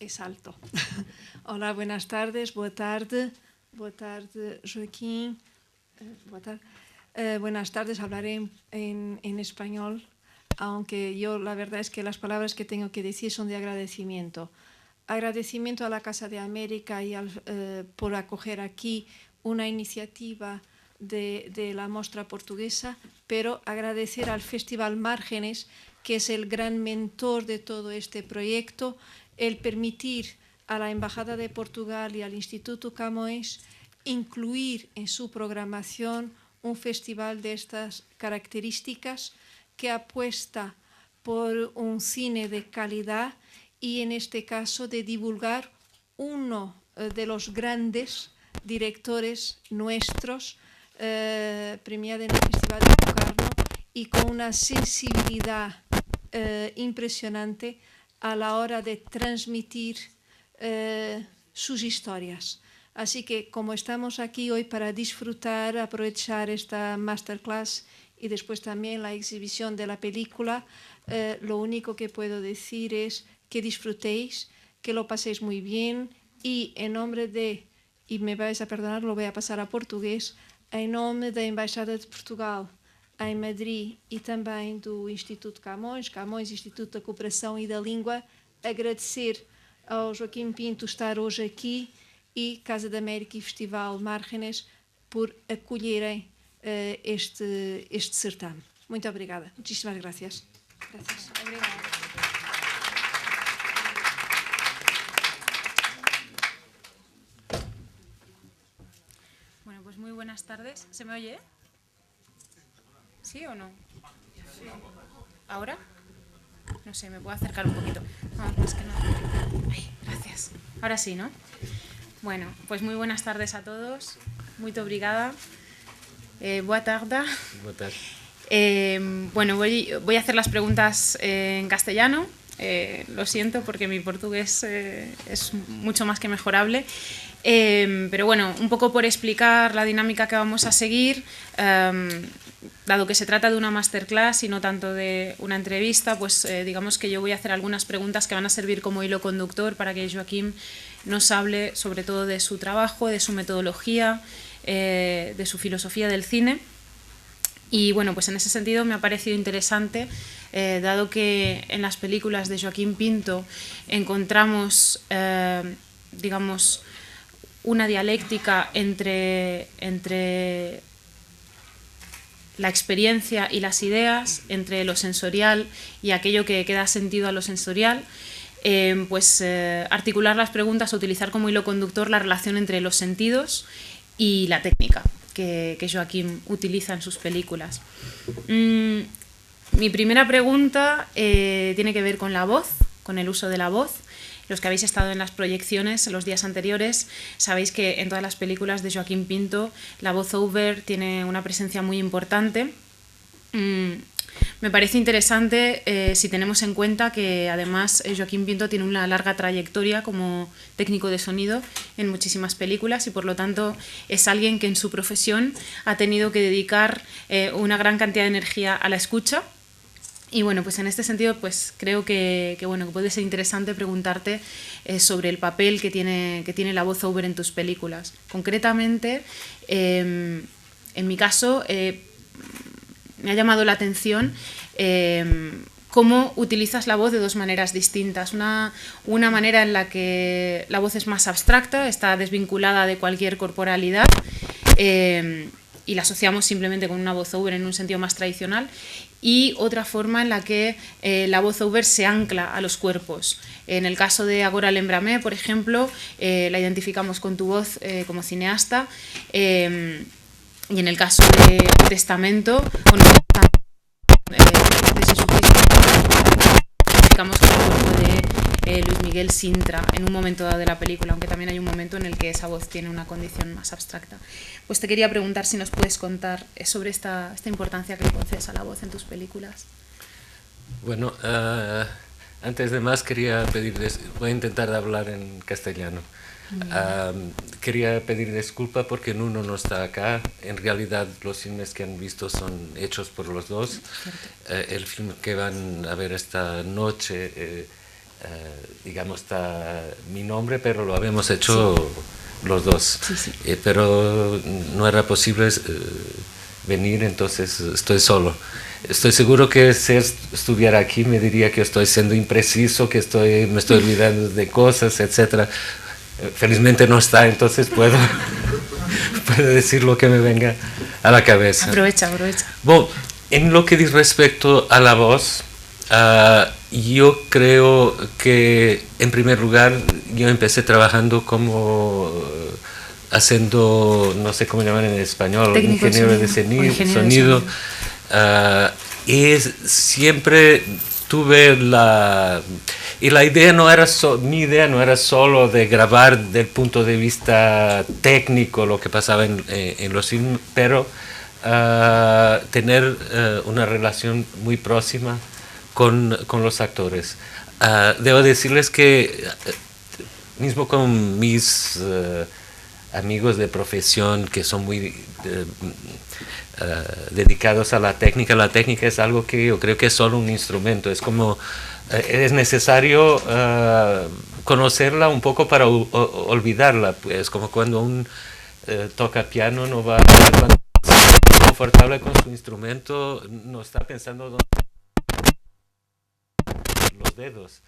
es alto. Hola, buenas tardes, boa tarde, Joaquín. Buenas tardes, hablaré en español, aunque yo la verdad es que las palabras que tengo que decir son de agradecimiento. Agradecimiento a la Casa de América y por acoger aquí una iniciativa de la Mostra Portuguesa, pero agradecer al Festival Márgenes, que es el gran mentor de todo este proyecto, el permitir a la Embajada de Portugal y al Instituto Camões incluir en su programación un festival de estas características que apuesta por un cine de calidad y en este caso de divulgar uno de los grandes directores nuestros premiado en el Festival de Locarno y con una sensibilidad impresionante a la hora de transmitir sus historias. Así que como estamos aquí hoy para disfrutar, aprovechar esta masterclass y después también la exhibición de la película, lo único que puedo decir es que disfrutéis, que lo paséis muy bien y en nombre de, y me vais a perdonar, lo voy a pasar a portugués, em nome da Embaixada de Portugal em Madrid e também do Instituto Camões, Instituto da Cooperação e da Língua, agradecer ao Joaquim Pinto estar hoje aqui e Casa da América e Festival Márgenes por acolherem este certame. Muito obrigada. Muchísimas gracias. Gracias. Obrigada. Bueno, pues muy buenas tardes. ¿Se me oye? ¿Sí o no? Sí. ¿Ahora? No sé, me puedo acercar un poquito. Vamos, más que nada. Ay, gracias. Ahora sí, ¿no? Bueno, pues muy buenas tardes a todos. Muito obrigada. Boa tarde. Boa tarde. Bueno, voy a hacer las preguntas en castellano. Lo siento porque mi portugués es mucho más que mejorable. Pero bueno, un poco por explicar la dinámica que vamos a seguir, dado que se trata de una masterclass y no tanto de una entrevista, pues digamos que yo voy a hacer algunas preguntas que van a servir como hilo conductor para que Joaquim nos hable sobre todo de su trabajo, de su metodología, de su filosofía del cine. Y bueno, pues en ese sentido me ha parecido interesante, dado que en las películas de Joaquim Pinto encontramos, digamos, una dialéctica entre la experiencia y las ideas, entre lo sensorial y aquello que da sentido a lo sensorial, articular las preguntas, utilizar como hilo conductor la relación entre los sentidos y la técnica que Joaquim utiliza en sus películas. Mi primera pregunta tiene que ver con la voz, con el uso de la voz. Los que habéis estado en las proyecciones los días anteriores sabéis que en todas las películas de Joaquim Pinto la voz-over tiene una presencia muy importante. Me parece interesante si tenemos en cuenta que además Joaquim Pinto tiene una larga trayectoria como técnico de sonido en muchísimas películas y por lo tanto es alguien que en su profesión ha tenido que dedicar una gran cantidad de energía a la escucha. Y bueno, pues en este sentido pues creo que puede ser interesante preguntarte sobre el papel que tiene la voz-over en tus películas. Concretamente, en mi caso, me ha llamado la atención cómo utilizas la voz de dos maneras distintas. Una manera en la que la voz es más abstracta, está desvinculada de cualquier corporalidad, y la asociamos simplemente con una voz-over en un sentido más tradicional, y otra forma en la que la voz-over se ancla a los cuerpos. En el caso de Agora Lembrame, por ejemplo, la identificamos con tu voz como cineasta, y en el caso de Testamento, de Jesucristo, identificamos con el cuerpo de Luis Miguel Sintra en un momento dado de la película, aunque también hay un momento en el que esa voz tiene una condición más abstracta. Pues te quería preguntar si nos puedes contar sobre esta importancia que le concedes a la voz en tus películas. Bueno, antes de más quería pedir, voy a intentar hablar en castellano. Quería pedir disculpa porque Nuno no está acá. En realidad los filmes que han visto son hechos por los dos. El film que van a ver esta noche digamos, está mi nombre, pero lo habíamos hecho los dos. Sí. Pero no era posible venir, entonces estoy solo. Estoy seguro que si estuviera aquí me diría que estoy siendo impreciso, que me estoy olvidando de cosas, etc. Felizmente no está, entonces puedo decir lo que me venga a la cabeza. Aprovecha. Bueno, en lo que dice respecto a la voz, yo creo que en primer lugar yo empecé trabajando como haciendo, no sé cómo llaman en español, técnico ingeniero de sonido. Y siempre tuve y la idea no era mi idea no era solo de grabar del punto de vista técnico lo que pasaba en los films, pero tener una relación muy próxima con los actores. Debo decirles que mismo con mis amigos de profesión que son muy dedicados a la técnica es algo que yo creo que es solo un instrumento, es como es necesario conocerla un poco para olvidarla, pues como cuando un toca piano no va a estar confortable con su instrumento, no está pensando dónde los dedos.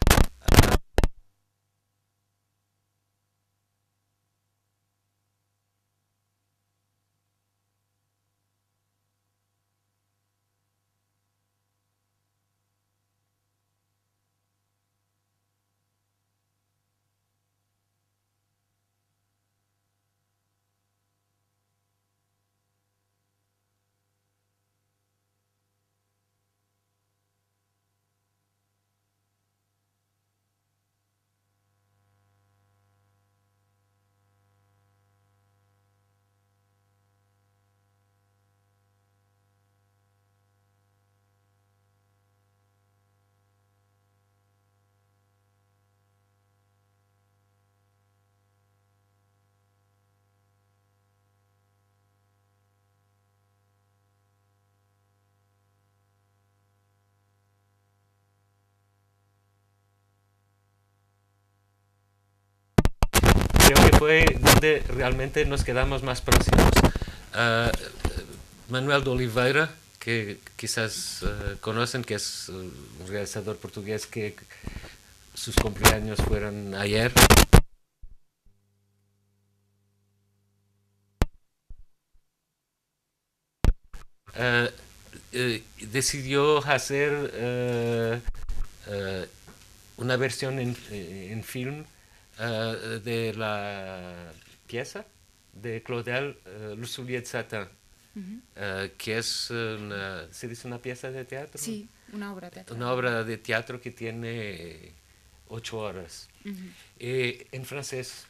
Creo que fue donde realmente nos quedamos más próximos. Manuel de Oliveira, que quizás conocen, que es un realizador portugués que sus cumpleaños fueron ayer. Decidió hacer una versión en film de la pieza de Claudel Le Soulier de Satin, que es ¿se dice una pieza de teatro? Sí, una obra teatral. Una obra de teatro que tiene 8 horas. En francés,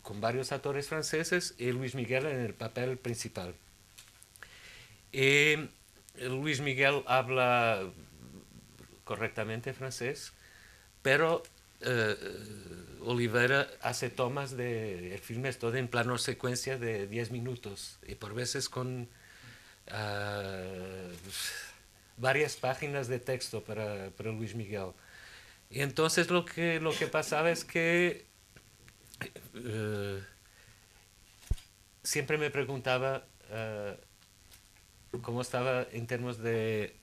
con varios actores franceses, y Luis Miguel en el papel principal. Luis Miguel habla correctamente francés, pero Oliveira hace tomas el filme es todo en plano secuencia de 10 minutos y por veces con varias páginas de texto para Luis Miguel. Y entonces lo que pasaba es que siempre me preguntaba cómo estaba en términos de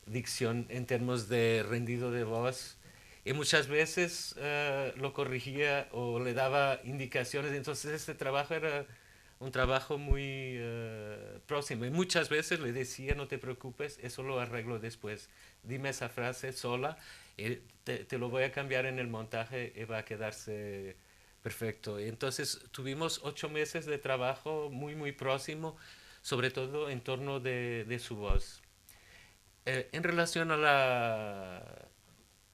dicción, en términos de rendido de voz, y muchas veces lo corregía o le daba indicaciones. Entonces este trabajo era un trabajo muy próximo, y muchas veces le decía: no te preocupes, eso lo arreglo después, dime esa frase sola y te lo voy a cambiar en el montaje y va a quedarse perfecto. Y entonces tuvimos 8 meses de trabajo muy próximo, sobre todo en torno de su voz. En relación a la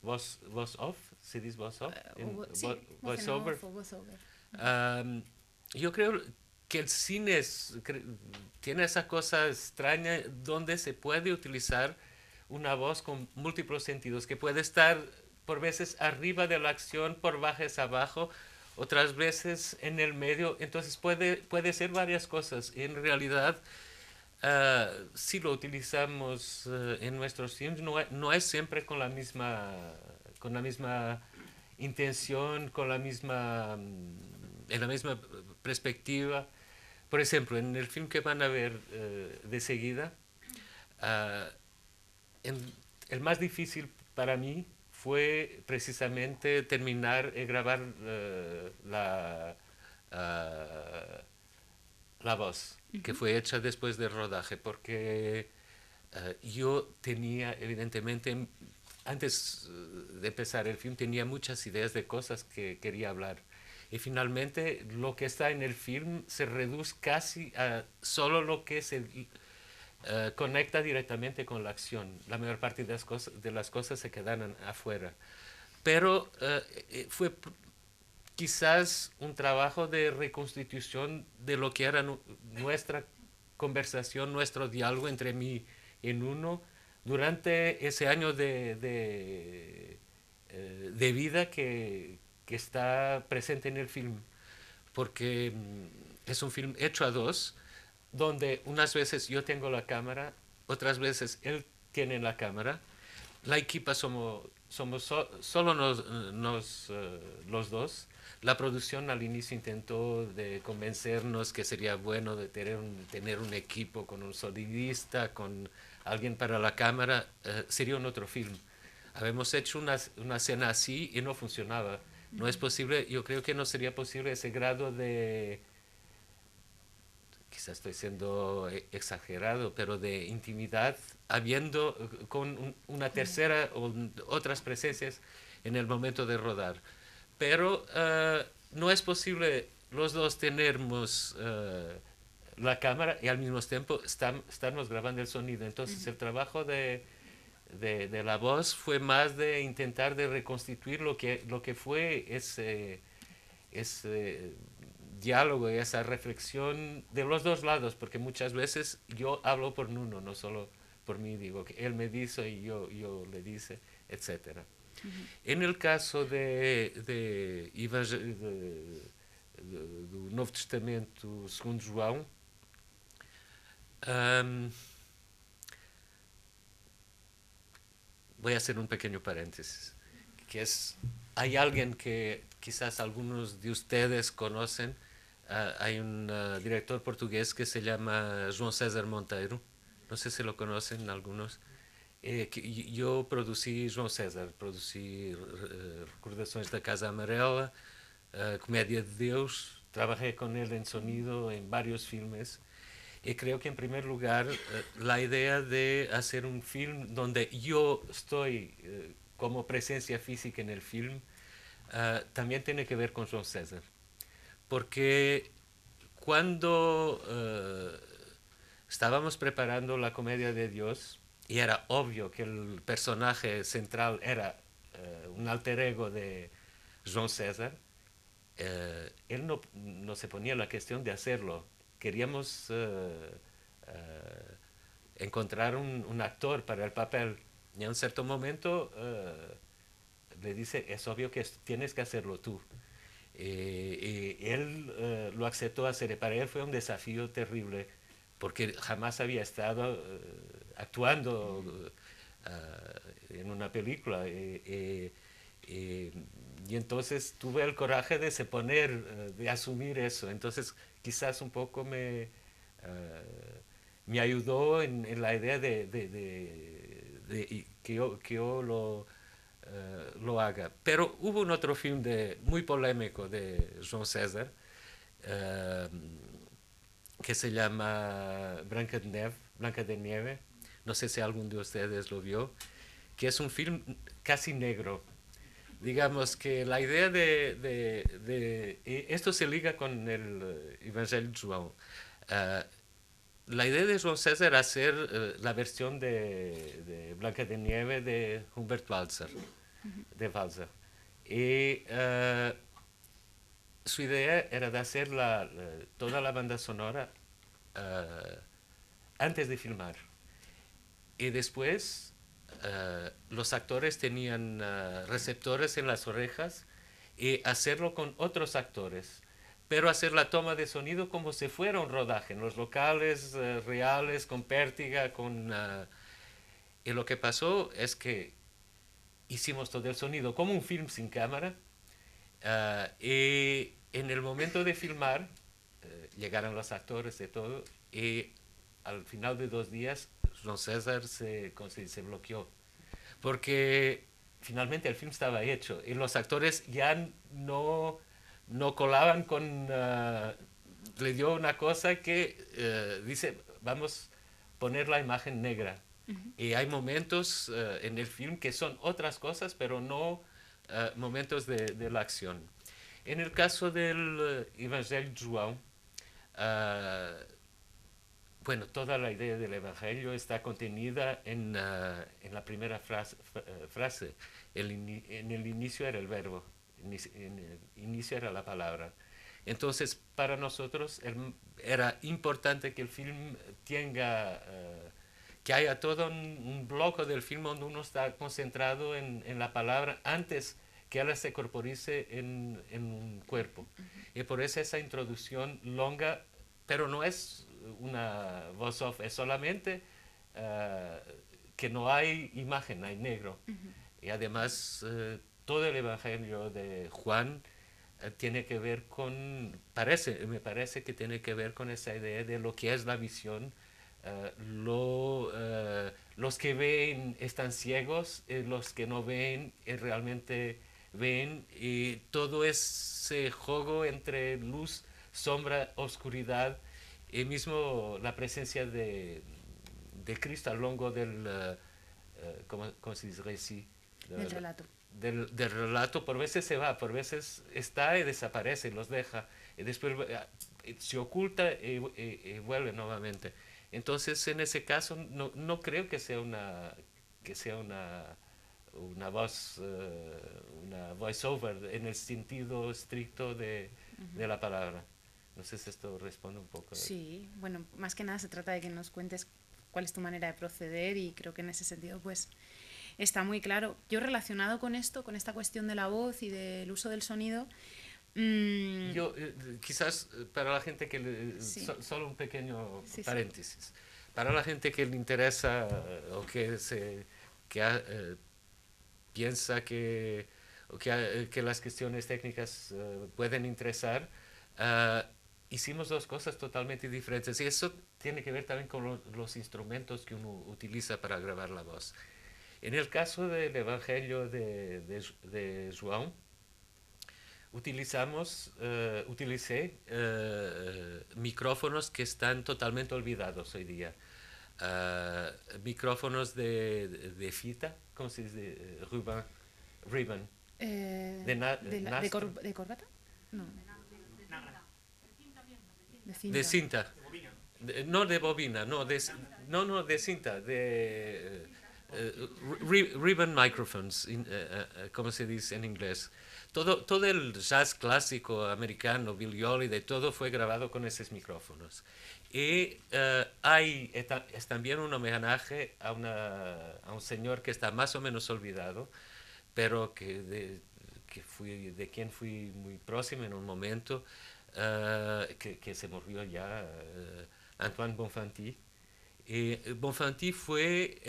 voz off, ¿se dice voz off? Sí, voice over. voiceover. Yo creo que el cine tiene esa cosa extraña donde se puede utilizar una voz con múltiples sentidos, que puede estar por veces arriba de la acción, por veces abajo, otras veces en el medio. Entonces puede ser varias cosas. En realidad si lo utilizamos en nuestros films, no es siempre con la misma intención, en la misma perspectiva. Por ejemplo, en el film que van a ver de seguida, ah, en- el más difícil para mí fue precisamente terminar y grabar ah, la voz, que fue hecha después del rodaje, porque yo tenía, evidentemente, antes de empezar el film, tenía muchas ideas de cosas que quería hablar. Y finalmente lo que está en el film se reduce casi a solo lo que se conecta directamente con la acción. La mayor parte de las cosas se quedan afuera. Pero fue quizás un trabajo de reconstitución de lo que era nuestra conversación, nuestro diálogo entre mí y Nuno durante ese año de vida que está presente en el film. Porque es un film hecho a dos, donde unas veces yo tengo la cámara, otras veces él tiene la cámara. La equipa solo los dos. La producción al inicio intentó de convencernos que sería bueno de tener un equipo con un sonidista, con alguien para la cámara. Sería un otro film. Habíamos hecho una escena así y no funcionaba. No es posible, yo creo que no sería posible ese grado de, quizás estoy siendo exagerado, pero de intimidad, habiendo con una tercera o otras presencias en el momento de rodar. Pero no es posible los dos tenemos la cámara y al mismo tiempo estarnos grabando el sonido. Entonces el trabajo de la voz fue más de intentar de reconstituir lo que fue ese diálogo y esa reflexión de los dos lados, porque muchas veces yo hablo por Nuno, no solo por mí, digo que él me dice y yo le dice, etcétera. En el caso do Novo Testamento segundo João, um, voy a hacer un pequeño paréntesis, que es, hay alguien que quizás algunos de ustedes conocen, hay un director portugués que se llama João César Monteiro, no sé si lo conocen algunos. Yo producí João César, producí Recordações da Casa Amarela, Comédia de Deus, trabajé con él en sonido en varios filmes. Y creo que en primer lugar la idea de hacer un film donde yo estoy como presencia física en el film también tiene que ver con João César. Porque cuando estábamos preparando la Comedia de Dios y era obvio que el personaje central era un alter ego de João César, él no se ponía la cuestión de hacerlo. Queríamos encontrar un actor para el papel. Y en un cierto momento le dice, es obvio que tienes que hacerlo tú. Y él lo aceptó hacer. Y para él fue un desafío terrible, porque jamás había estado actuando en una película. Y entonces tuve el coraje de se poner, de asumir eso. Entonces quizás un poco me ayudó en la idea de que yo lo haga. Pero hubo un otro film muy polémico de João César eh, que se llama Blanca de Nieve. No sé si algún de ustedes lo vio, que es un film casi negro. Digamos que la idea esto se liga con el Evangelio de João. La idea de João César era hacer la versión de Blanca de Nieve de Humbert Walser. De Walser. Y su idea era de hacer toda la banda sonora antes de filmar. Y después los actores tenían receptores en las orejas y hacerlo con otros actores pero hacer la toma de sonido como si fuera un rodaje, en los locales reales, con pértiga, y lo que pasó es que hicimos todo el sonido como un film sin cámara, y en el momento de filmar, llegaron los actores y todo, y al final de 2 días, Ron César se bloqueó, porque finalmente el film estaba hecho y los actores ya no colaban con... le dio una cosa que dice, vamos a poner la imagen negra. Y hay momentos en el film que son otras cosas, pero no momentos de la acción. En el caso del Evangelio de João, bueno, toda la idea del Evangelio está contenida en la primera frase. En el inicio era el verbo, en el inicio era la palabra. Entonces, para nosotros era importante que el film tenga, que haya todo un bloque del film donde uno está concentrado en la palabra antes que ella se corporice en un cuerpo. Y por eso esa introducción longa, pero no es una voz off, es solamente que no hay imagen, hay negro. Y además todo el Evangelio de Juan tiene que ver con, me parece que tiene que ver con esa idea de lo que es la visión. Los que ven están ciegos, los que no ven realmente ven, y todo ese juego entre luz, sombra, oscuridad, y mismo la presencia de Cristo a lo largo del, ¿cómo se dice? Récit, Del relato. del relato, por veces se va, por veces está y desaparece, los deja, y después se oculta y vuelve nuevamente. Entonces, en ese caso, no creo que sea una voz, una voiceover en el sentido estricto de la palabra. No sé si esto responde un poco. Sí, bueno, más que nada se trata de que nos cuentes cuál es tu manera de proceder y creo que en ese sentido pues está muy claro. Yo relacionado con esto, con esta cuestión de la voz y del uso del sonido... Yo, quizás para la gente que... Sí. Solo un pequeño Sí, paréntesis. Sí. Para la gente que le interesa o que piensa que las cuestiones técnicas pueden interesar, hicimos dos cosas totalmente diferentes. Y eso tiene que ver también con los instrumentos que uno utiliza para grabar la voz. En el caso del Evangelio de João, utilicé micrófonos que están totalmente olvidados hoy día. Micrófonos de fita, ¿cómo se dice? Ribbon. ¿De corbata? No. De cinta. De cinta. No de bobina, no, de cinta, de ribbon microphones, como se dice en inglés. Todo el jazz clásico americano, Billie Holiday, todo fue grabado con esos micrófonos. Y es también un homenaje a un señor que está más o menos olvidado, pero de quien fui muy próximo en un momento, que se murió ya, Antoine Bonfanti. Y Bonfanti fue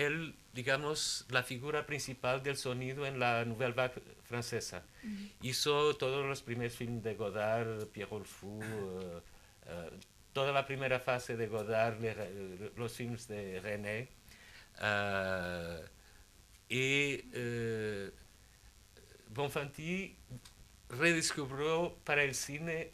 digamos, la figura principal del sonido en la Nouvelle Vague francesa. Hizo todos los primeros films de Godard, Pierre Rolfou, toda la primera fase de Godard, los films de René. Y Bonfanti redescubrió para el cine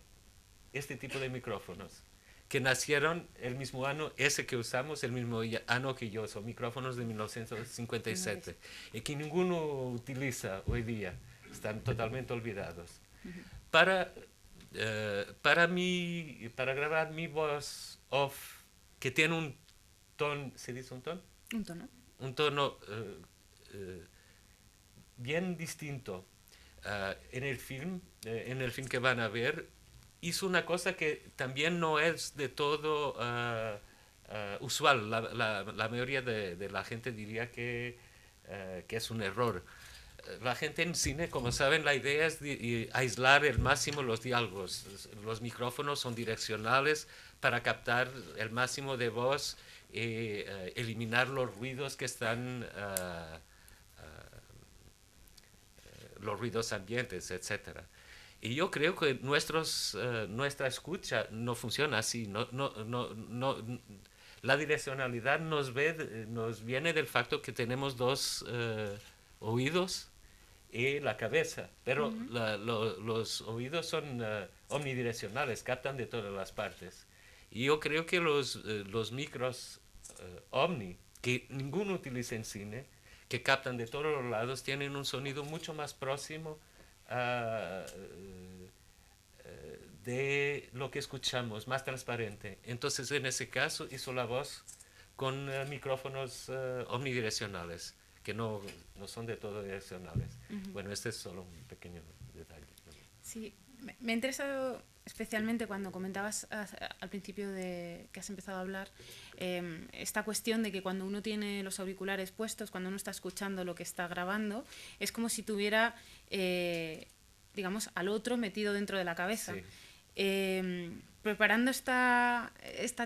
este tipo de micrófonos, que nacieron el mismo año, ese que usamos, el mismo año que yo, son micrófonos de 1957, y que ninguno utiliza hoy día, están totalmente olvidados. Para grabar mi voz off, que tiene un tono, ¿se dice un tono? Un tono. Un tono bien distinto. En el film que van a ver, hizo una cosa que también no es de todo usual. La mayoría de la gente diría que es un error. la gente en cine, como saben, la idea es aislar el máximo los diálogos. Los micrófonos son direccionales para captar el máximo de voz y eliminar los ruidos que están, los ruidos ambientes, etcétera. Y yo creo que nuestra escucha no funciona así. La direccionalidad nos viene del facto que tenemos dos oídos y la cabeza, pero los oídos son omnidireccionales, captan de todas las partes. Y yo creo que los micros omni, que ninguno utiliza en cine, que captan de todos los lados, tienen un sonido mucho más próximo a de lo que escuchamos, más transparente. Entonces, en ese caso, hizo la voz con micrófonos omnidireccionales, que no son de todo direccionales. Bueno, este es solo un pequeño detalle. Sí, me ha interesado especialmente cuando comentabas al principio de que has empezado a hablar esta cuestión de que cuando uno tiene los auriculares puestos, cuando uno está escuchando lo que está grabando, es como si tuviera, digamos, al otro metido dentro de la cabeza. Sí. Preparando esta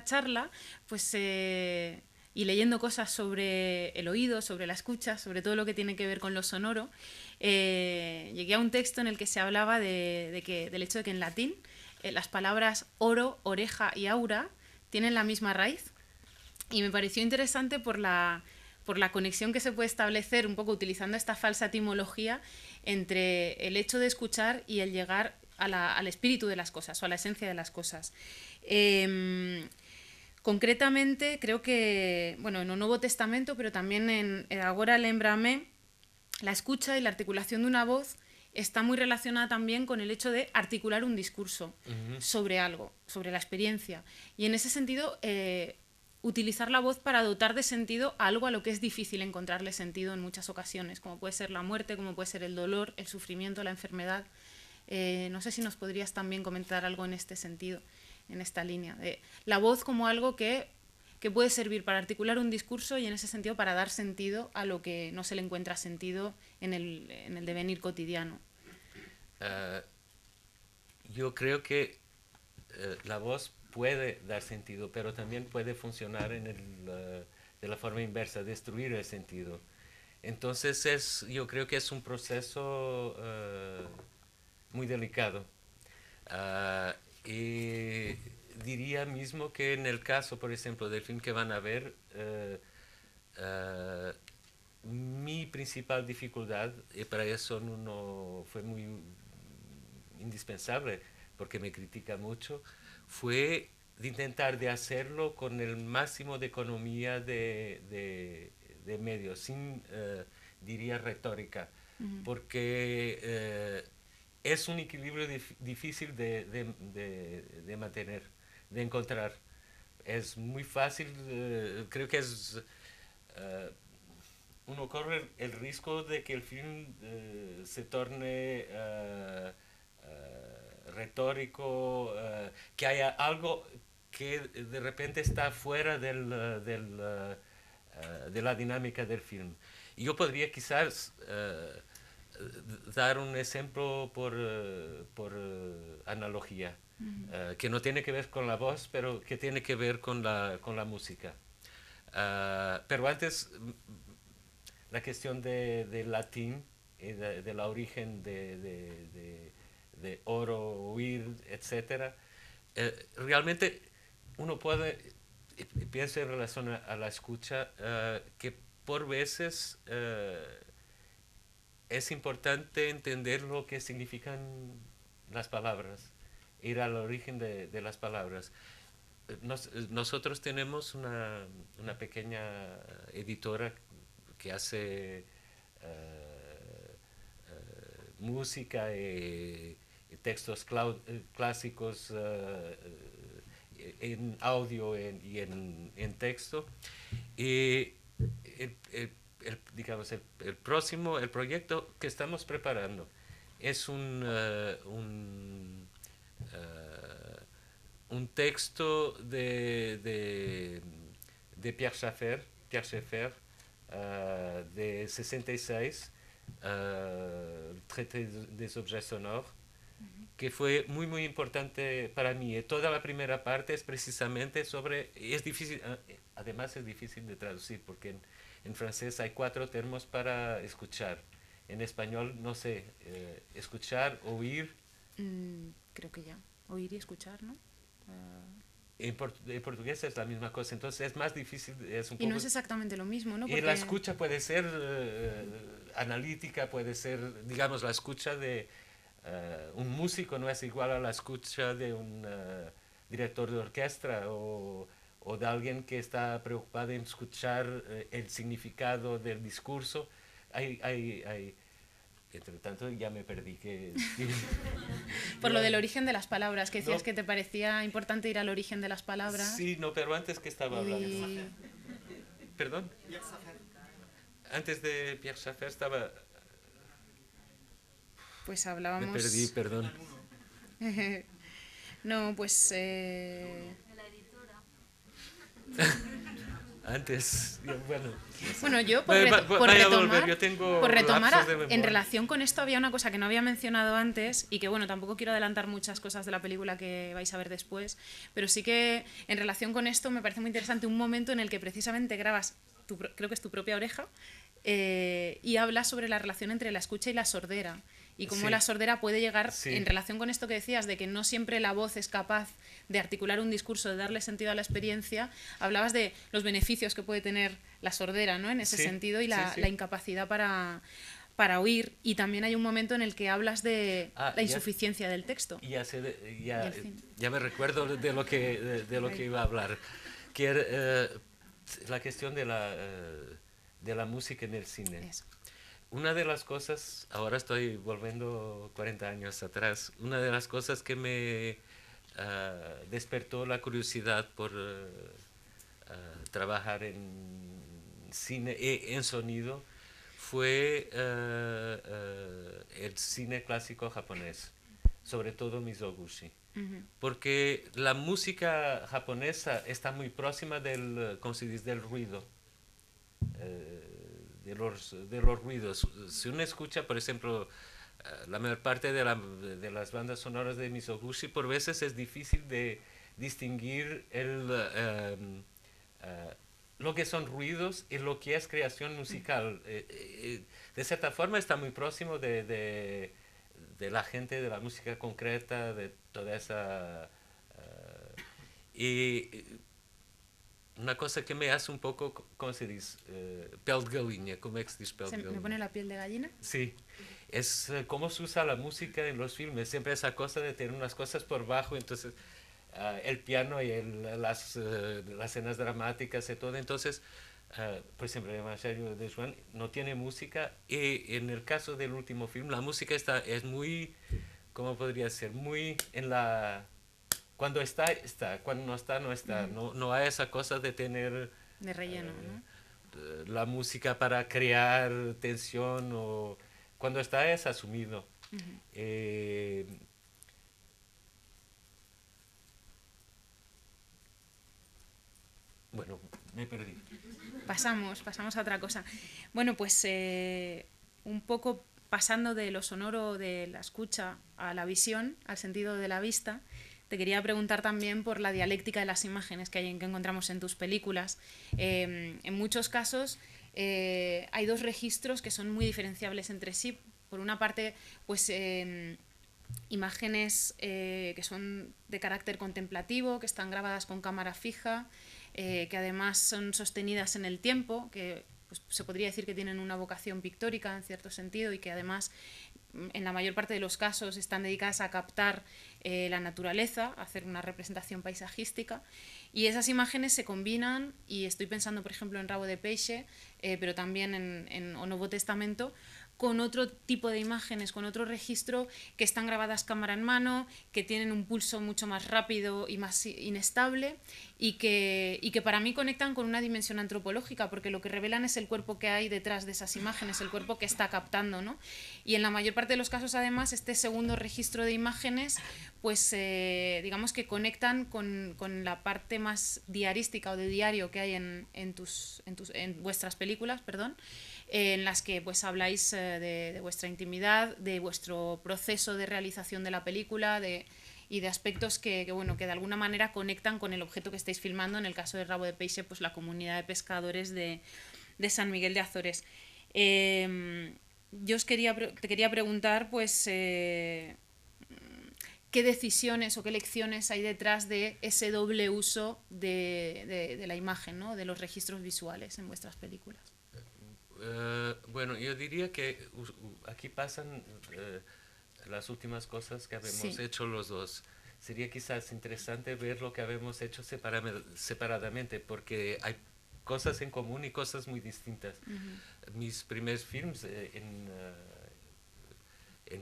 charla, pues y leyendo cosas sobre el oído, sobre la escucha, sobre todo lo que tiene que ver con lo sonoro, llegué a un texto en el que se hablaba del hecho de que en latín las palabras oro, oreja y aura tienen la misma raíz. Y me pareció interesante por la conexión que se puede establecer, un poco utilizando esta falsa etimología, entre el hecho de escuchar y el llegar al espíritu de las cosas o a la esencia de las cosas. Concretamente, creo que, bueno, en el Nuevo Testamento, pero también en Agora Lembrame, la escucha y la articulación de una voz está muy relacionada también con el hecho de articular un discurso sobre algo, sobre la experiencia. Y en ese sentido, utilizar la voz para dotar de sentido a algo a lo que es difícil encontrarle sentido en muchas ocasiones, como puede ser la muerte, como puede ser el dolor, el sufrimiento, la enfermedad. No sé si nos podrías también comentar algo en este sentido, en esta línea, de la voz como algo que puede servir para articular un discurso y en ese sentido para dar sentido a lo que no se le encuentra sentido en el devenir cotidiano. Yo creo que la voz puede dar sentido, pero también puede funcionar de la forma inversa, destruir el sentido. Entonces yo creo que es un proceso muy delicado. Y diría mismo que en el caso, por ejemplo, del film que van a ver, mi principal dificultad, y para eso no fue muy indispensable, porque me critica mucho, fue de intentar de hacerlo con el máximo de economía de medios, sin, diría, retórica, porque es un equilibrio difícil de mantener, de encontrar. Es muy fácil, creo que es... uno corre el riesgo de que el film se torne retórico, que haya algo que de repente está fuera de la dinámica del film. Y yo podría quizás dar un ejemplo por analogía, que no tiene que ver con la voz, pero que tiene que ver con la música. Pero antes, la cuestión del latín y de la origen de oro, oír, etc. Realmente uno puede, pienso en relación a la escucha, que por veces es importante entender lo que significan las palabras, ir al origen de las palabras. Nosotros tenemos una pequeña editora que hace música y textos clásicos en audio y en texto. Y digamos, el proyecto que estamos preparando es un texto de Pierre Schaeffer, de 66, Traité des Objets Sonores, que fue muy muy importante para mí. Toda la primera parte es precisamente sobre, es difícil, además es difícil de traducir porque en francés hay 4 términos para escuchar. En español, no sé, escuchar, oír. Creo que ya. Oír y escuchar, ¿no? En portugués es la misma cosa, entonces es más difícil, es un Y no poco... es exactamente lo mismo, ¿no? Y Porque... la escucha puede ser analítica, puede ser, digamos, la escucha de un músico no es igual a la escucha de un director de orquesta o de alguien que está preocupado en escuchar el significado del discurso. Entre tanto, ya me perdí. Por lo del origen de las palabras, que decías No. que te parecía importante ir al origen de las palabras. Sí, no, pero antes que estaba hablando. Y... ¿Perdón? Antes de Pierre Schaeffer estaba... Pues hablábamos... Me perdí, perdón. No, pues... Antes, bueno. Bueno, yo Vaya a volver, yo tengo por retomar lapsos de memoria. en relación con esto había una cosa que no había mencionado antes y que bueno, tampoco quiero adelantar muchas cosas de la película que vais a ver después, pero sí que en relación con esto me parece muy interesante un momento en el que precisamente grabas, creo que es tu propia oreja, y hablas sobre la relación entre la escucha y la sordera. Y cómo Sí. la sordera puede llegar, Sí. en relación con esto que decías, de que no siempre la voz es capaz de articular un discurso, de darle sentido a la experiencia, hablabas de los beneficios que puede tener la sordera, ¿no? En ese Sí, sentido, y la, sí, sí. la incapacidad para oír. Y también hay un momento en el que hablas de la ya. insuficiencia del texto. Y ya, Del cine. ya me recuerdo de lo que iba a hablar, que era la cuestión de la música en el cine. Eso. Una de las cosas, ahora estoy volviendo 40 años atrás, una de las cosas que me despertó la curiosidad por trabajar en cine y en sonido fue el cine clásico japonés, sobre todo Mizoguchi. Porque la música japonesa está muy próxima del, ¿cómo se dice?, del ruido. De los ruidos. Si uno escucha, por ejemplo, la mayor parte de las bandas sonoras de Mizoguchi, por veces es difícil de distinguir lo que son ruidos y lo que es creación musical. De cierta forma está muy próximo de la gente, de la música concreta, de toda esa... y una cosa que me hace un poco, ¿cómo se dice? Pele de galinha, ¿cómo es que se dice pele de galinha? ¿Me pone la piel de gallina? Sí, es cómo se usa la música en los filmes, siempre esa cosa de tener unas cosas por bajo, entonces el piano y las escenas dramáticas y todo, entonces, por ejemplo, el Evangelio de Juan no tiene música y en el caso del último film la música es muy, ¿cómo podría ser? Muy en la... Cuando está, está. Cuando no está, no está. No hay esa cosa de tener... De relleno, ¿no? La música para crear tensión o... Cuando está es asumido. Bueno, me perdí. Pasamos a otra cosa. Bueno, pues un poco pasando de lo sonoro, de la escucha a la visión, al sentido de la vista, te quería preguntar también por la dialéctica de las imágenes que encontramos en tus películas. En muchos casos hay dos registros que son muy diferenciables entre sí. Por una parte, pues imágenes que son de carácter contemplativo, que están grabadas con cámara fija, que además son sostenidas en el tiempo, que pues, se podría decir que tienen una vocación pictórica en cierto sentido y que además en la mayor parte de los casos están dedicadas a captar la naturaleza, a hacer una representación paisajística, y esas imágenes se combinan, y estoy pensando por ejemplo en Rabo de Peixe, pero también en O Novo Testamento, con otro tipo de imágenes, con otro registro, que están grabadas cámara en mano, que tienen un pulso mucho más rápido y más inestable, y que para mí conectan con una dimensión antropológica, porque lo que revelan es el cuerpo que hay detrás de esas imágenes, el cuerpo que está captando, ¿no? Y en la mayor parte de los casos, además, este segundo registro de imágenes, pues digamos que conectan con la parte más diarística o de diario que hay en vuestras películas, perdón. en las que pues habláis de vuestra intimidad, de vuestro proceso de realización de la película, y de aspectos bueno, que de alguna manera conectan con el objeto que estáis filmando. En el caso de Rabo de Peixe, pues la comunidad de pescadores de San Miguel de Azores. Yo te quería preguntar, pues, qué decisiones o qué lecciones hay detrás de ese doble uso de la imagen, ¿no? De los registros visuales en vuestras películas. Bueno, yo diría que aquí pasan las últimas cosas que habemos hecho los dos. Sería quizás interesante ver lo que habemos hecho separadamente, porque hay cosas en común y cosas muy distintas. Mis primeros films en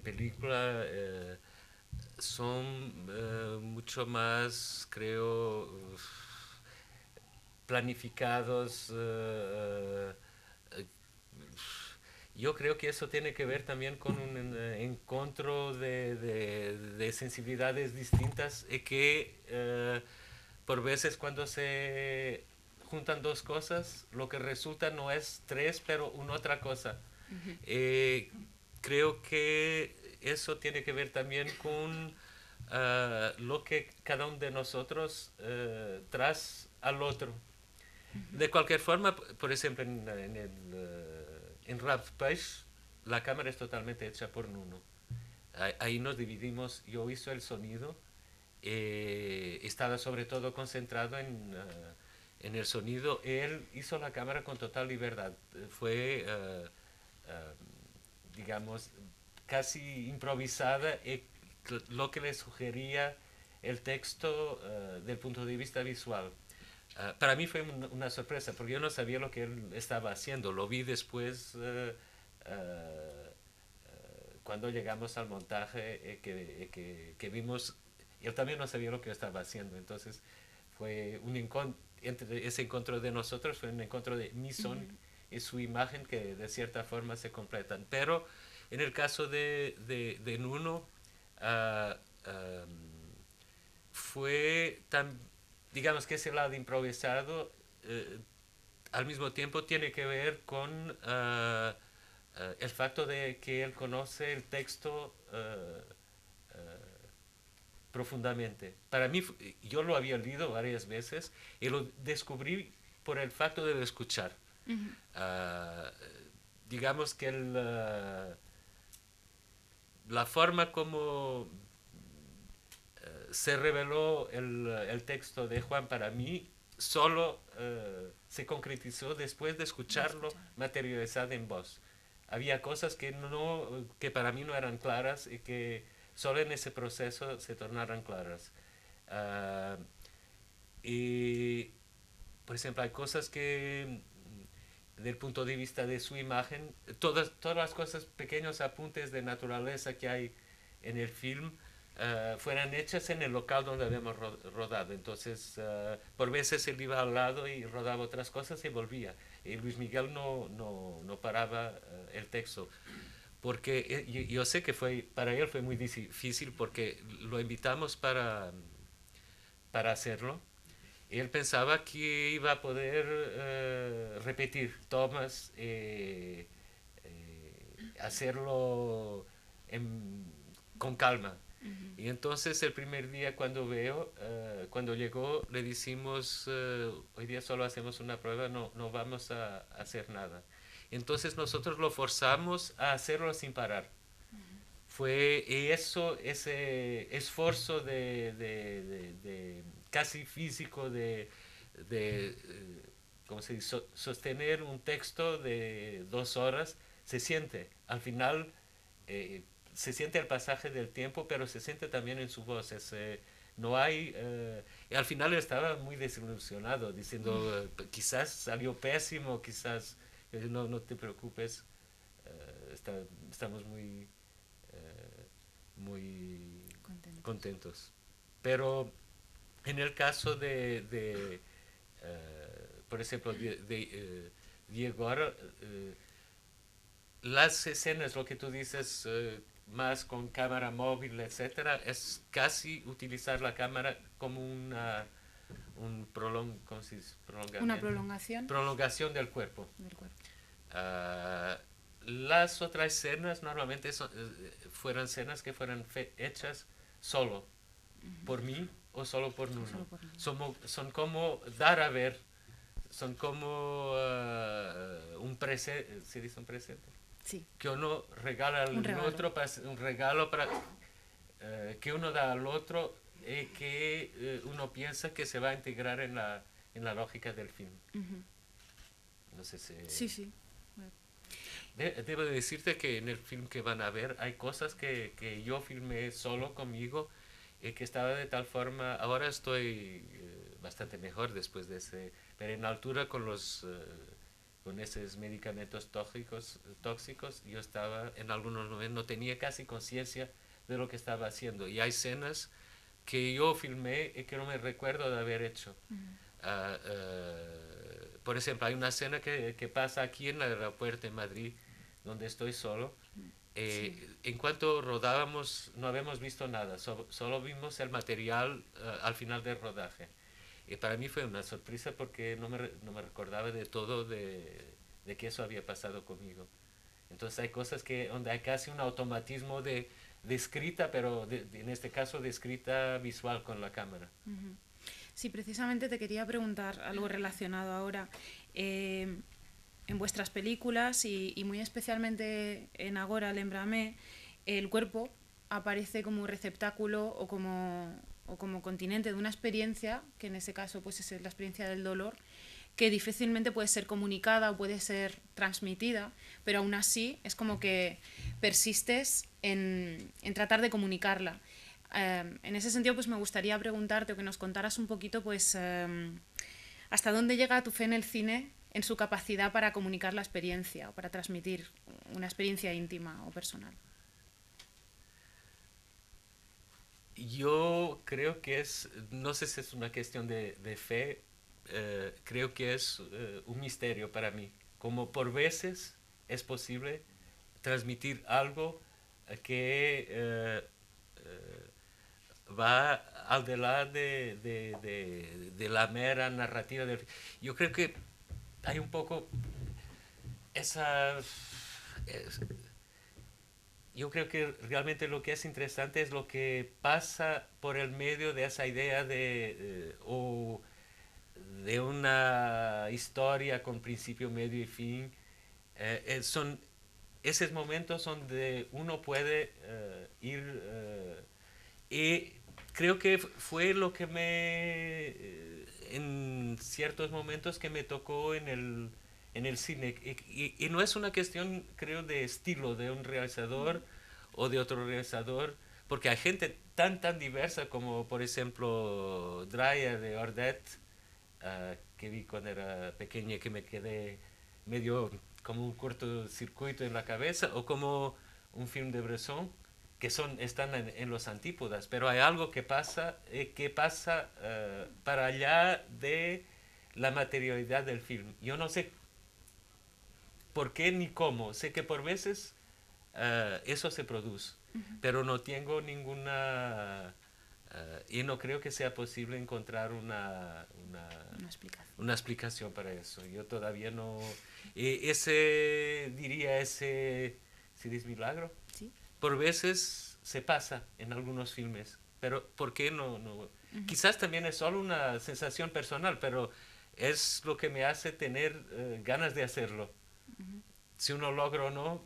película son mucho más, creo, planificados. Yo creo que eso tiene que ver también con un encuentro de sensibilidades distintas y que por veces cuando se juntan dos cosas, lo que resulta no es tres, pero una otra cosa. Creo que eso tiene que ver también con lo que cada uno de nosotros trae al otro. De cualquier forma, por ejemplo, en Rabo de Peixe, la cámara es totalmente hecha por Nuno. Ahí nos dividimos, yo hice el sonido, estaba sobre todo concentrado en el sonido, él hizo la cámara con total libertad. Fue, digamos, casi improvisada, lo que le sugería el texto del punto de vista visual. Para mí fue una sorpresa, porque yo no sabía lo que él estaba haciendo. Lo vi después cuando llegamos al montaje, que vimos, él también no sabía lo que yo estaba haciendo. Entonces fue entre ese encuentro de nosotros, fue un encuentro de mi son y su imagen que de cierta forma se completan. Pero en el caso de Nuno, fue tan, digamos que ese lado improvisado al mismo tiempo tiene que ver con el facto de que él conoce el texto profundamente. Para mí, yo lo había leído varias veces y lo descubrí por el facto de escuchar. Digamos que la forma como se reveló el texto de Juan para mí solo se concretizó después de escucharlo materializado en voz. Había cosas que para mí no eran claras y que solo en ese proceso se tornaron claras. Y, por ejemplo, hay cosas que, desde el punto de vista de su imagen, todas las cosas, pequeños apuntes de naturaleza que hay en el film, fueran hechas en el local donde habíamos rodado. Entonces, por veces él iba al lado y rodaba otras cosas y volvía. Y Luis Miguel no paraba el texto. Porque yo sé que para él fue muy difícil porque lo invitamos para hacerlo. Él pensaba que iba a poder repetir tomas, hacerlo con calma. Y entonces el primer día cuando llegó, le decimos, hoy día solo hacemos una prueba, no vamos a hacer nada. Entonces nosotros lo forzamos a hacerlo sin parar. Fue eso, ese esfuerzo de casi físico de ¿cómo se dice? Sostener un texto de 2 horas, se siente. Al final se siente el pasaje del tiempo, pero se siente también en su voz. No hay... y al final estaba muy desilusionado, diciendo, quizás salió pésimo, quizás... No te preocupes, estamos muy contentos. Pero en el caso por ejemplo, Diego, ahora, las escenas, lo que tú dices, más con cámara móvil, etcétera, es casi utilizar la cámara como ¿cómo se dice? Una prolongación Prolongación del cuerpo. Las otras escenas normalmente fueran escenas que fueran hechas solo por mí o solo por Nuno. Solo por Nuno. Son como dar a ver, son como un presente, ¿se dice un presente? Sí. Que uno regala al otro, un regalo para, que uno da al otro y que uno piensa que se va a integrar en la lógica del film. No sé si... Sí, sí. Debo decirte que en el film que van a ver hay cosas que yo filmé solo conmigo y que estaba de tal forma, ahora estoy bastante mejor después de ese, pero en altura con esos medicamentos tóxicos, yo estaba en algunos momentos, no tenía casi conciencia de lo que estaba haciendo. Y hay escenas que yo filmé y que no me recuerdo de haber hecho. Por ejemplo, hay una escena que pasa aquí en el aeropuerto en Madrid, donde estoy solo. En cuanto rodábamos, no habíamos visto nada, solo vimos el material al final del rodaje. Y para mí fue una sorpresa porque no me recordaba de todo de que eso había pasado conmigo. Entonces hay cosas donde hay casi un automatismo de escrita, pero en este caso de escrita visual con la cámara. Sí, precisamente te quería preguntar algo relacionado ahora. En vuestras películas y muy especialmente en Agora, Lembrame, el cuerpo aparece como receptáculo o como continente de una experiencia, que en ese caso pues es la experiencia del dolor, que difícilmente puede ser comunicada o puede ser transmitida, pero aún así es como que persistes en tratar de comunicarla. En ese sentido, pues me gustaría preguntarte o que nos contaras un poquito, pues, hasta dónde llega tu fe en el cine en su capacidad para comunicar la experiencia o para transmitir una experiencia íntima o personal. Yo creo que no sé si es una cuestión de fe, creo que es un misterio para mí. Como por veces es posible transmitir algo que va al de lado de la mera narrativa del... Yo creo que hay un poco esa... yo creo que realmente lo que es interesante es lo que pasa por el medio de esa idea o de una historia con principio, medio y fin. Esos momentos donde uno puede ir y creo que fue lo que en ciertos momentos que me tocó en el cine. Y no es una cuestión, creo, de estilo de un realizador o de otro realizador, porque hay gente tan diversa como, por ejemplo, Dreyer de Ordet, que vi cuando era pequeña, que me quedé medio como un cortocircuito en la cabeza, o como un film de Bresson, que están en los antípodas, pero hay algo que pasa para allá de la materialidad del film. Yo no sé por qué ni cómo, sé que por veces eso se produce, pero no tengo ninguna... y no creo que sea posible encontrar una explicación para eso. Yo todavía no... ese milagro. ¿Sí? Por veces se pasa en algunos filmes, pero ¿por qué no? Quizás también es solo una sensación personal, pero es lo que me hace tener ganas de hacerlo. Si uno logra o no,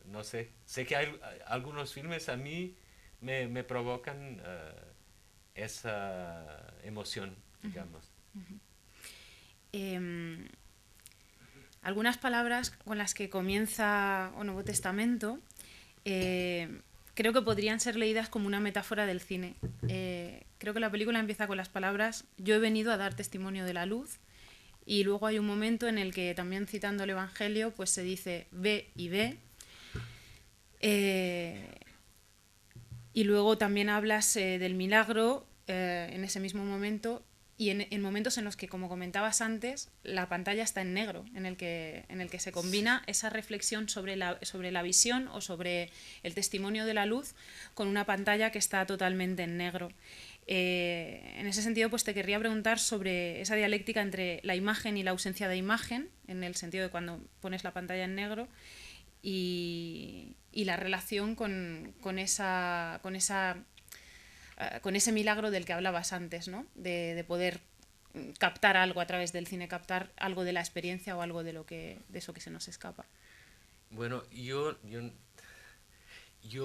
no sé. Sé que hay algunos filmes a mí me provocan esa emoción, digamos. Algunas palabras con las que comienza o Nuevo Testamento creo que podrían ser leídas como una metáfora del cine. Creo que la película empieza con las palabras "yo he venido a dar testimonio de la luz", y luego hay un momento en el que, también citando el Evangelio, pues se dice "ve y ve". Y luego también hablas del milagro en ese mismo momento, y en momentos en los que, como comentabas antes, la pantalla está en negro, en el que se combina esa reflexión sobre la visión o sobre el testimonio de la luz con una pantalla que está totalmente en negro. En ese sentido, pues te querría preguntar sobre esa dialéctica entre la imagen y la ausencia de imagen, en el sentido de cuando pones la pantalla en negro, y la relación con ese milagro del que hablabas antes, ¿no? De poder captar algo a través del cine, captar algo de la experiencia o algo de eso que se nos escapa. Bueno, yo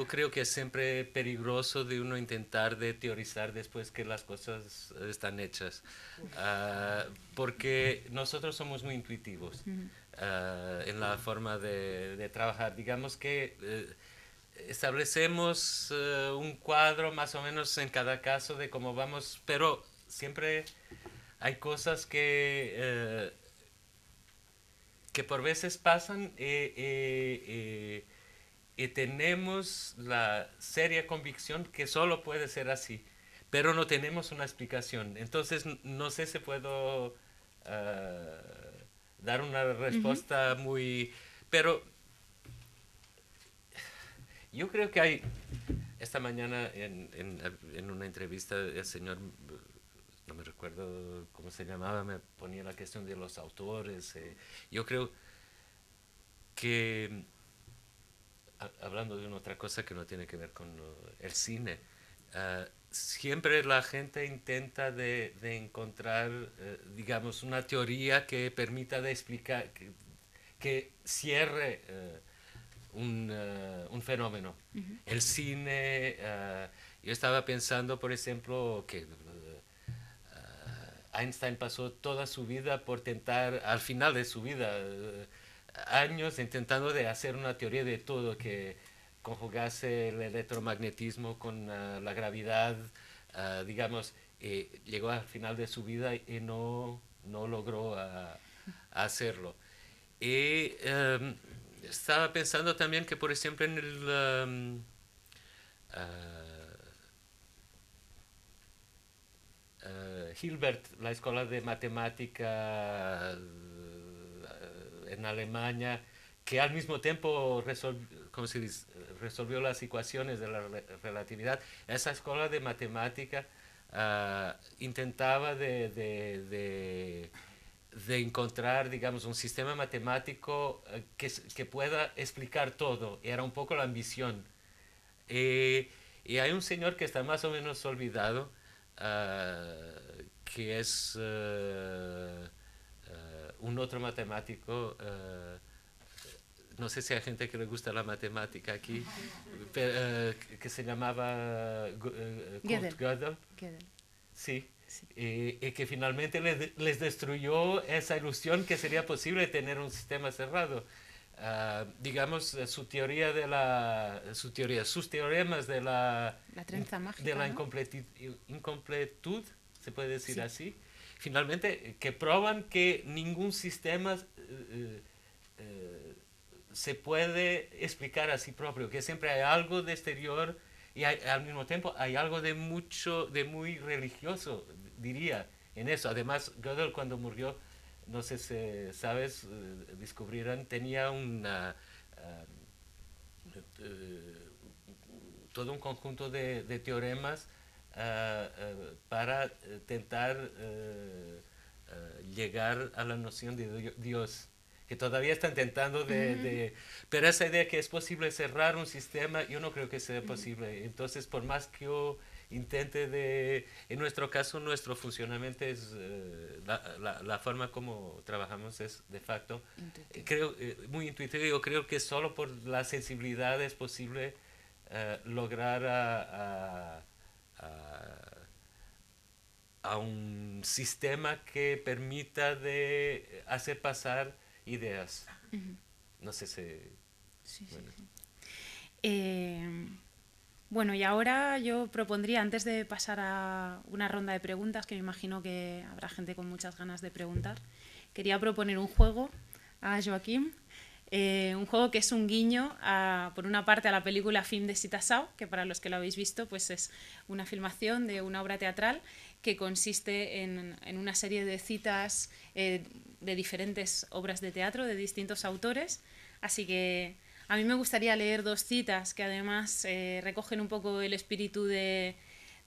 creo que es siempre peligroso de uno intentar de teorizar después que las cosas están hechas, porque nosotros somos muy intuitivos en la forma de trabajar. Digamos que establecemos un cuadro más o menos en cada caso de cómo vamos, pero siempre hay cosas que por veces pasan y tenemos la seria convicción que solo puede ser así, pero no tenemos una explicación. Entonces no sé si puedo dar una respuesta muy... Pero yo creo que hay... Esta mañana en una entrevista el señor, no me recuerdo cómo se llamaba, me ponía la cuestión de los autores. Yo creo que, hablando de una otra cosa que no tiene que ver con el cine, siempre la gente intenta de encontrar, digamos, una teoría que permita de explicar, que cierre un fenómeno. El cine, yo estaba pensando, por ejemplo, que Einstein pasó toda su vida por tentar, al final de su vida, años intentando de hacer una teoría de todo que conjugase el electromagnetismo con la gravedad, digamos, llegó al final de su vida y no logró hacerlo. Y estaba pensando también que, por ejemplo, en el Hilbert, la escuela de matemática en Alemania, que al mismo tiempo resolvió las ecuaciones de la relatividad, esa escuela de matemática intentaba de encontrar, digamos, un sistema matemático que pueda explicar todo. Era un poco la ambición. Y hay un señor que está más o menos olvidado, que es un otro matemático. No sé si hay gente que le gusta la matemática aquí, pero, que se llamaba Kurt Gödel. Sí. Sí. Y que finalmente les destruyó esa ilusión que sería posible tener un sistema cerrado. Digamos, sus teoremas de la trenza mágica, de la ¿no? incompletud, se puede decir así, finalmente, que prueban que ningún sistema se puede explicar a sí propio, que siempre hay algo de exterior y al mismo tiempo hay algo de muy religioso, diría, en eso. Además, Gödel, cuando murió, no sé si sabes, descubrieron, tenía todo un conjunto de teoremas para tentar llegar a la noción de Dios, que todavía están intentando pero esa idea que es posible cerrar un sistema, yo no creo que sea posible. Entonces, por más que yo intente en nuestro caso, nuestro funcionamiento es, la forma como trabajamos es de facto, creo, muy intuitivo. Yo creo que solo por la sensibilidad es posible lograr a un sistema que permita de hacer pasar ideas. No sé si... Sí, bueno. Bueno, y ahora yo propondría, antes de pasar a una ronda de preguntas, que me imagino que habrá gente con muchas ganas de preguntar, quería proponer un juego a Joaquim Un juego que es un guiño, por una parte, a la película Film de Citassau, que para los que lo habéis visto pues es una filmación de una obra teatral que consiste en una serie de citas de diferentes obras de teatro de distintos autores. Así que a mí me gustaría leer 2 citas que además recogen un poco el espíritu de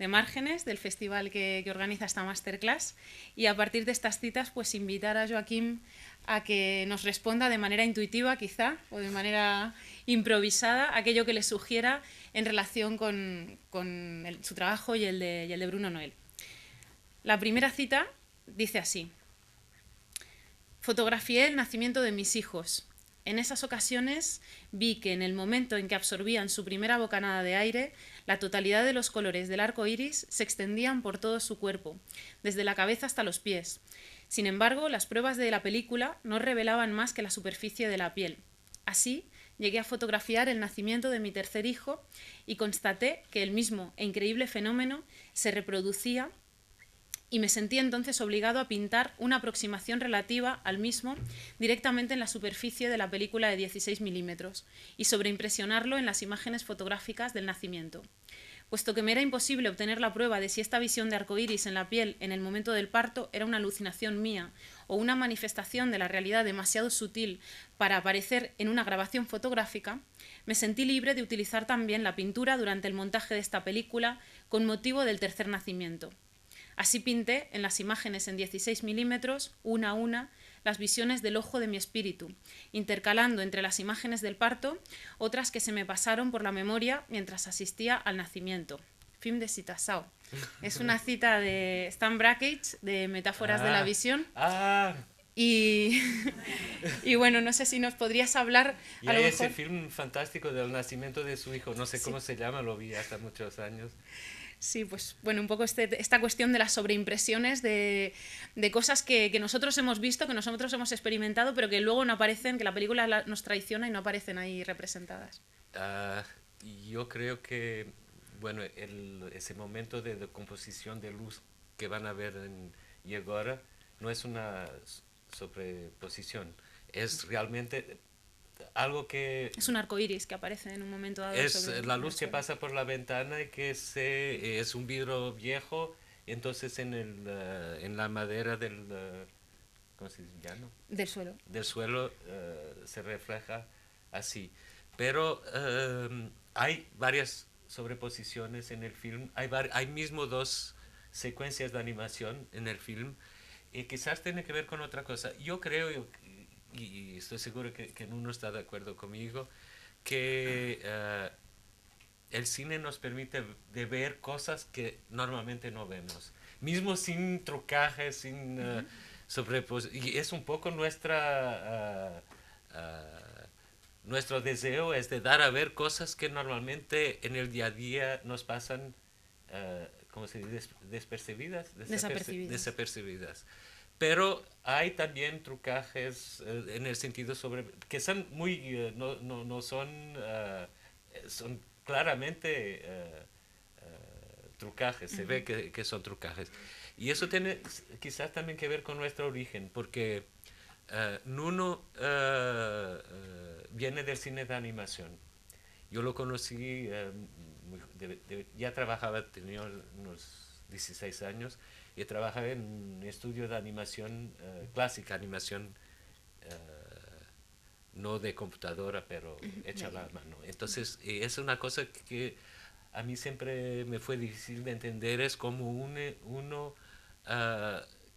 Márgenes, del festival que organiza esta masterclass, y a partir de estas citas pues invitar a Joaquim a que nos responda de manera intuitiva quizá o de manera improvisada aquello que le sugiera en relación con su trabajo y el de Bruno Noël. La primera cita dice así: fotografié el nacimiento de mis hijos. En esas ocasiones vi que en el momento en que absorbían su primera bocanada de aire, la totalidad de los colores del arco iris se extendían por todo su cuerpo, desde la cabeza hasta los pies. Sin embargo, las pruebas de la película no revelaban más que la superficie de la piel. Así, llegué a fotografiar el nacimiento de mi tercer hijo y constaté que el mismo e increíble fenómeno se reproducía, y me sentí entonces obligado a pintar una aproximación relativa al mismo directamente en la superficie de la película de 16 milímetros y sobreimpresionarlo en las imágenes fotográficas del nacimiento. Puesto que me era imposible obtener la prueba de si esta visión de arcoíris en la piel en el momento del parto era una alucinación mía o una manifestación de la realidad demasiado sutil para aparecer en una grabación fotográfica, me sentí libre de utilizar también la pintura durante el montaje de esta película con motivo del tercer nacimiento. Así pinté en las imágenes en 16 milímetros, una a una, las visiones del ojo de mi espíritu, intercalando entre las imágenes del parto otras que se me pasaron por la memoria mientras asistía al nacimiento. Film de Citassau. Es una cita de Stan Brakhage, de Metáforas de la visión. Y bueno, no sé si nos podrías hablar... Y hay ese film fantástico del nacimiento de su hijo, no sé cómo se llama, lo vi hace muchos años. Sí, pues bueno, un poco esta cuestión de las sobreimpresiones de cosas que nosotros hemos visto, que nosotros hemos experimentado, pero que luego no aparecen, que la película nos traiciona y no aparecen ahí representadas. Yo creo que, bueno, ese momento de composición de luz que van a ver en Y Agora no es una sobreposición, es realmente algo que... Es un arco iris que aparece en un momento dado. Es la luz que pasa por la ventana y que es un vidrio viejo, entonces en la madera del... ¿cómo se dice? ¿Llano? Del suelo. Del suelo se refleja así. Pero hay varias sobreposiciones en el film, hay mismo 2 secuencias de animación en el film y quizás tiene que ver con otra cosa. Yo creo... y estoy seguro que Nuno está de acuerdo conmigo, que el cine nos permite de ver cosas que normalmente no vemos, mismo sin trucajes, sin y es un poco nuestro deseo es de dar a ver cosas que normalmente en el día a día nos pasan, ¿cómo se dice? Desapercibidas. Pero hay también trucajes en el sentido que son muy, no son, son claramente trucajes, se ve que son trucajes. Y eso tiene quizás también que ver con nuestro origen, porque Nuno viene del cine de animación. Yo lo conocí, ya trabajaba, tenía unos 16 años, y trabajaba en un estudio de animación clásica, animación no de computadora, pero hecha a la mano. Entonces, es una cosa que a mí siempre me fue difícil de entender, es cómo uno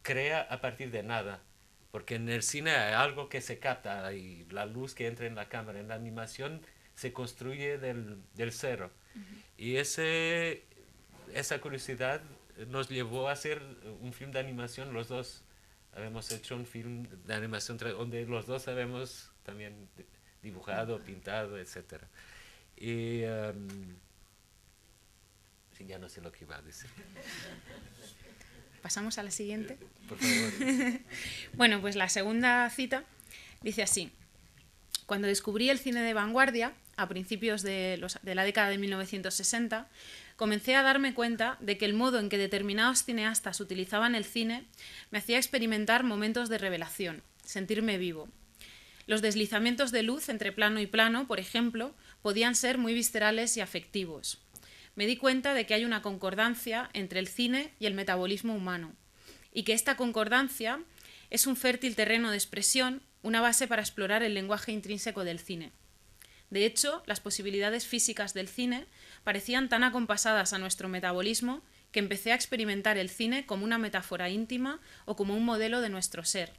crea a partir de nada. Porque en el cine hay algo que se capta y la luz que entra en la cámara. En la animación se construye del cero. Y esa curiosidad nos llevó a hacer un film de animación. Los dos habíamos hecho un film de animación donde los dos habíamos también dibujado, pintado, etc. Y sí, ya no sé lo que iba a decir. ¿Pasamos a la siguiente? Por favor. Bueno, pues la segunda cita dice así: cuando descubrí el cine de vanguardia, a principios de la década de 1960, comencé a darme cuenta de que el modo en que determinados cineastas utilizaban el cine me hacía experimentar momentos de revelación, sentirme vivo. Los deslizamientos de luz entre plano y plano, por ejemplo, podían ser muy viscerales y afectivos. Me di cuenta de que hay una concordancia entre el cine y el metabolismo humano, y que esta concordancia es un fértil terreno de expresión, una base para explorar el lenguaje intrínseco del cine. De hecho, las posibilidades físicas del cine parecían tan acompasadas a nuestro metabolismo que empecé a experimentar el cine como una metáfora íntima o como un modelo de nuestro ser.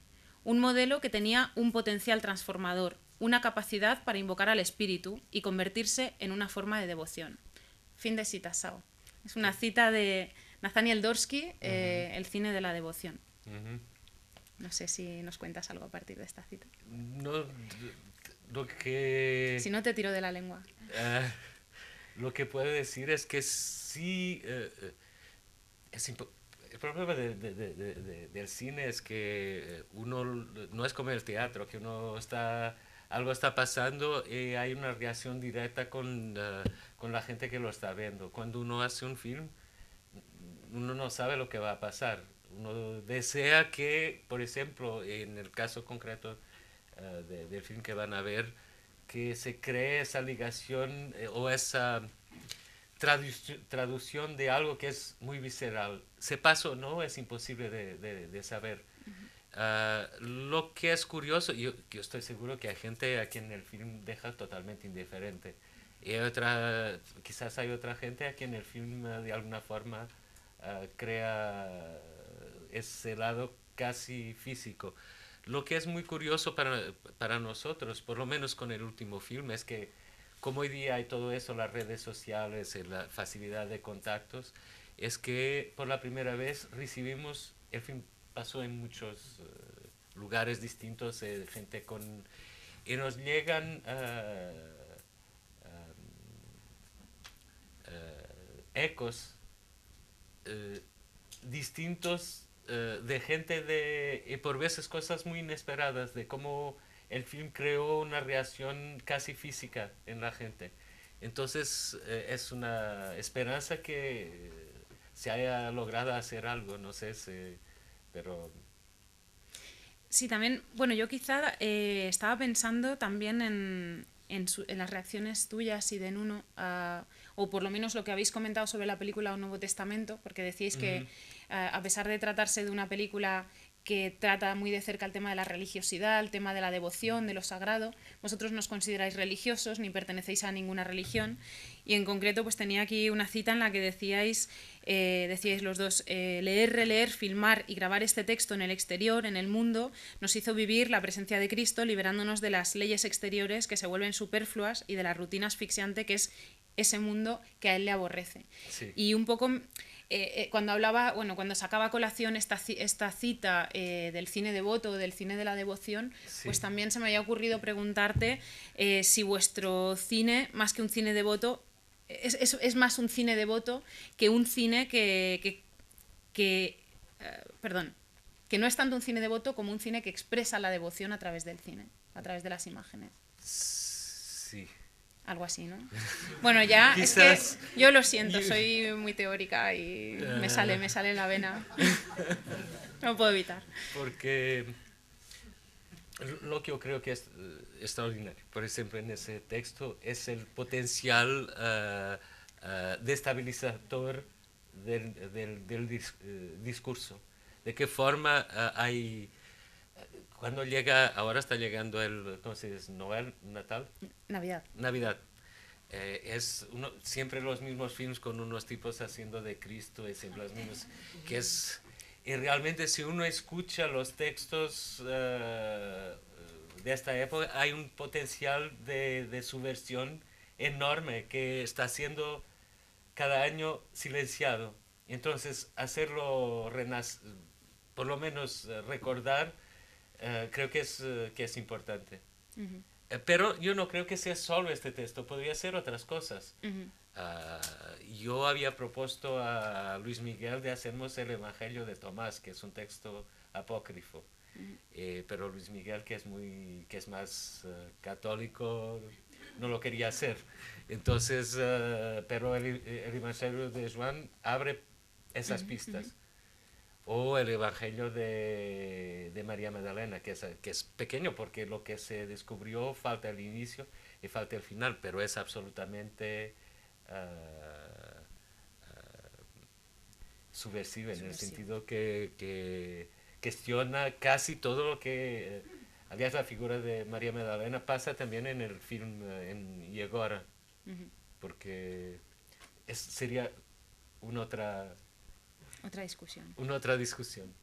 Un modelo que tenía un potencial transformador, una capacidad para invocar al espíritu y convertirse en una forma de devoción. Fin de cita, Sao. Es una cita de Nathaniel Dorsky, El cine de la devoción. No sé si nos cuentas algo a partir de esta cita. No, lo que... Si no, te tiro de la lengua. Lo que puedo decir es que sí... el problema del cine es que uno no es como el teatro, que uno está... Algo está pasando y hay una reacción directa con la gente que lo está viendo. Cuando uno hace un film, uno no sabe lo que va a pasar. Uno desea que, por ejemplo, en el caso concreto del film que van a ver, que se cree esa ligación o esa traducción de algo que es muy visceral. ¿Se pasa o no? Es imposible de saber. Lo que es curioso, yo estoy seguro que hay gente a quien el film deja totalmente indiferente. Y quizás hay otra gente a quien el film de alguna forma crea ese lado casi físico. Lo que es muy curioso para nosotros, por lo menos con el último film, es que como hoy día hay todo eso, las redes sociales, la facilidad de contactos, es que por la primera vez recibimos, el film pasó en muchos lugares distintos, gente con... y nos llegan ecos distintos de gente y por veces cosas muy inesperadas, de cómo el film creó una reacción casi física en la gente. Entonces es una esperanza que se haya logrado hacer algo, no sé si, pero... Sí, también, bueno, yo quizá estaba pensando también en las reacciones tuyas y de Nuno, o por lo menos lo que habéis comentado sobre la película Un Nuevo Testamento, porque decíais que a pesar de tratarse de una película que trata muy de cerca el tema de la religiosidad, el tema de la devoción, de lo sagrado, vosotros no os consideráis religiosos ni pertenecéis a ninguna religión, y en concreto pues tenía aquí una cita en la que decíais los dos, leer, releer, filmar y grabar este texto en el exterior, en el mundo, nos hizo vivir la presencia de Cristo, liberándonos de las leyes exteriores que se vuelven superfluas y de la rutina asfixiante que es ese mundo que a él le aborrece. Sí. Y un poco... cuando hablaba, bueno, cuando sacaba a colación esta cita del cine devoto, del cine de la devoción, sí, pues también se me había ocurrido preguntarte si vuestro cine, más que un cine devoto, es más un cine devoto que un cine que no es tanto un cine devoto como un cine que expresa la devoción a través del cine, a través de las imágenes. Sí. Algo así, ¿no? Bueno, ya Quizás, es que yo lo siento, soy muy teórica y me sale la vena. No puedo evitar. Porque lo que yo creo que es extraordinario, por ejemplo, en ese texto, es el potencial destabilizador del discurso. De qué forma hay... Cuando llega, ahora está llegando el, ¿cómo se dice? Noel, Natal. Navidad. Siempre los mismos films con unos tipos haciendo de Cristo, y siempre los mismos, que es... Y realmente si uno escucha los textos de esta época, hay un potencial de subversión enorme que está siendo cada año silenciado. Entonces, hacerlo por lo menos recordar, creo que es importante. Uh-huh. Pero yo no creo que sea solo este texto, podría ser otras cosas. Uh-huh. Yo había propuesto a Luis Miguel de hacernos el Evangelio de Tomás, que es un texto apócrifo. Uh-huh. Pero Luis Miguel, que es más católico, no lo quería hacer. Entonces, pero el Evangelio de Juan abre esas pistas. o el Evangelio de María Magdalena, que es pequeño porque lo que se descubrió falta el inicio y falta el final, pero es absolutamente subversiva en el sentido que cuestiona casi todo lo que... había la figura de María Magdalena pasa también en el film en Y Agora, porque sería una otra, Otra discusión. una otra discusión.